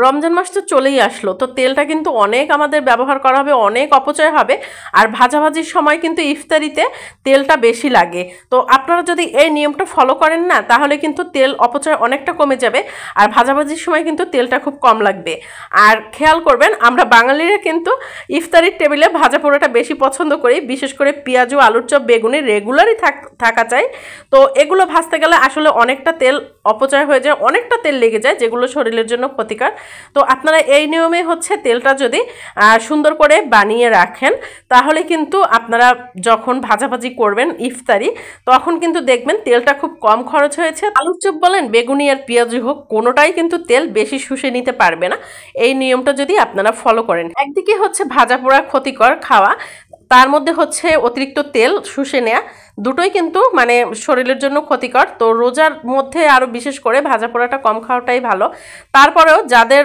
রমজান মাস তো চলেই আসলো, তো তেলটা কিন্তু অনেক আমাদের ব্যবহার করা হবে, অনেক অপচয় হবে। আর ভাজাভাজির সময় কিন্তু ইফতারিতে তেলটা বেশি লাগে। তো আপনারা যদি এই নিয়মটা ফলো করেন না, তাহলে কিন্তু তেল অপচয় অনেকটা কমে যাবে। আর ভাজাভাজির সময় কিন্তু তেলটা খুব কম লাগবে। আর খেয়াল করবেন, আমরা বাঙালিরা কিন্তু ইফতারির টেবিলে ভাজা পোড়াটা বেশি পছন্দ করি, বিশেষ করে পেঁয়াজু, আলুর চপ, বেগুনি রেগুলারই থাকা চাই। তো এগুলো ভাজতে গেলে আসলে অনেকটা তেল অপচয় হয়ে যায়, অনেকটা তেল লেগে যায়, যেগুলো শরীরের জন্য ক্ষতিকর। তো আপনারা এই নিয়মে হচ্ছে তেলটা যদি সুন্দর করে বানিয়ে রাখেন, তাহলে কিন্তু আপনারা যখন ভাজাভাজি করবেন ইফতারি, তখন কিন্তু দেখবেন তেলটা খুব কম খরচ হয়েছে। আলুর চপ বলেন, বেগুনি আর পেঁয়াজু হোক, কোনোটাই কিন্তু তেল বেশি শুষে নিতে পারবে না এই নিয়মটা যদি আপনারা ফলো করেন। একদিকে হচ্ছে ভাজা পোড়া ক্ষতিকর খাওয়া, তার মধ্যে হচ্ছে অতিরিক্ত তেল শুষে নেওয়া, দুটোই কিন্তু মানে শরীরের জন্য ক্ষতিকর। তো রোজার মধ্যে আরও বিশেষ করে ভাজা পোড়াটা কম খাওয়াটাই ভালো। তারপরেও যাদের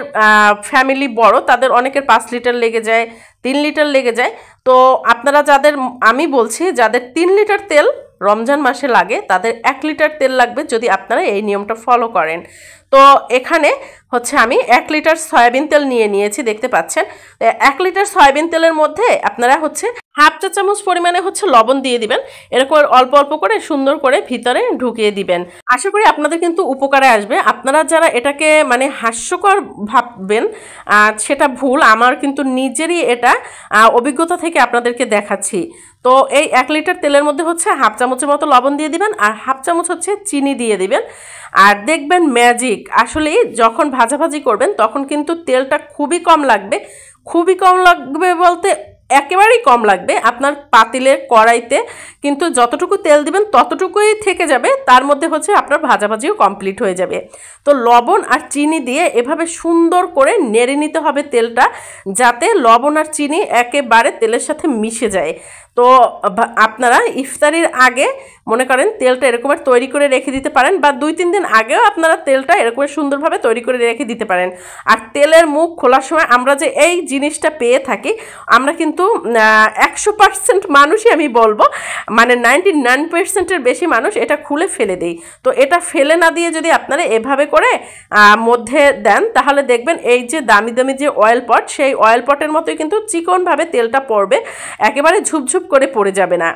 ফ্যামিলি বড়, তাদের অনেকের 5 লিটার লেগে যায়, 3 লিটার লেগে যায়। তো আপনারা যাদের, আমি বলছি যাদের 3 লিটার তেল রমজান মাসে লাগে, তাদের 1 লিটার তেল লাগবে যদি আপনারা এই নিয়মটা ফলো করেন। তো এখানে হচ্ছে আমি 1 লিটার সয়াবিন তেল নিয়েছি, দেখতে পাচ্ছেন। 1 লিটার সয়াবিন তেলের মধ্যে আপনারা হচ্ছে হাফ চা চামচ পরিমাণে হচ্ছে লবণ দিয়ে দিবেন। এরকম অল্প অল্প করে সুন্দর করে ভিতরে ঢুকিয়ে দিবেন। আশা করি আপনাদের কিন্তু উপকারে আসবে। আপনারা যারা এটাকে মানে হাস্যকর ভাববেন, সেটা ভুল। আমার কিন্তু নিজেরই এটা অভিজ্ঞতা থেকে আপনাদেরকে দেখাচ্ছি। তো এই 1 লিটার তেলের মধ্যে হচ্ছে হাফ চামচের মতো লবণ দিয়ে দিবেন, আর হাফ চামচ হচ্ছে চিনি দিয়ে দিবেন। আর দেখবেন ম্যাজিক, আসলেই যখন ভাজাভাজি করবেন তখন কিন্তু তেলটা খুবই কম লাগবে। খুবই কম লাগবে বলতে একেবারেই কম লাগবে। আপনার পাতিলের কড়াইতে কিন্তু যতটুকু তেল দিবেন ততটুকুই থেকে যাবে, তার মধ্যে হচ্ছে আপনার ভাজাভাজিও কমপ্লিট হয়ে যাবে। তো লবণ আর চিনি দিয়ে এভাবে সুন্দর করে নেড়ে নিতে হবে তেলটা, যাতে লবণ আর চিনি একেবারে তেলের সাথে মিশে যায়। তো আপনারা ইফতারির আগে মনে করেন তেলটা এরকমের তৈরি করে রেখে দিতে পারেন, বা 2-3 দিন আগেও আপনারা তেলটা এরকমের সুন্দরভাবে তৈরি করে রেখে দিতে পারেন। আর তেলের মুখ খোলার সময় আমরা যে এই জিনিসটা পেয়ে থাকি, আমরা কিন্তু 100% মানুষই আমি বলবো, মানে 99%-এর বেশি মানুষ এটা খুলে ফেলে দেই। তো এটা ফেলে না দিয়ে যদি আপনারা এভাবে করে মধ্যে দেন, তাহলে দেখবেন এই যে দামি দামি যে অয়েল পট, সেই অয়েল পটের মতোই কিন্তু চিকনভাবে তেলটা পড়বে, একেবারে ঝুপঝুপ করে পড়ে যাবে না।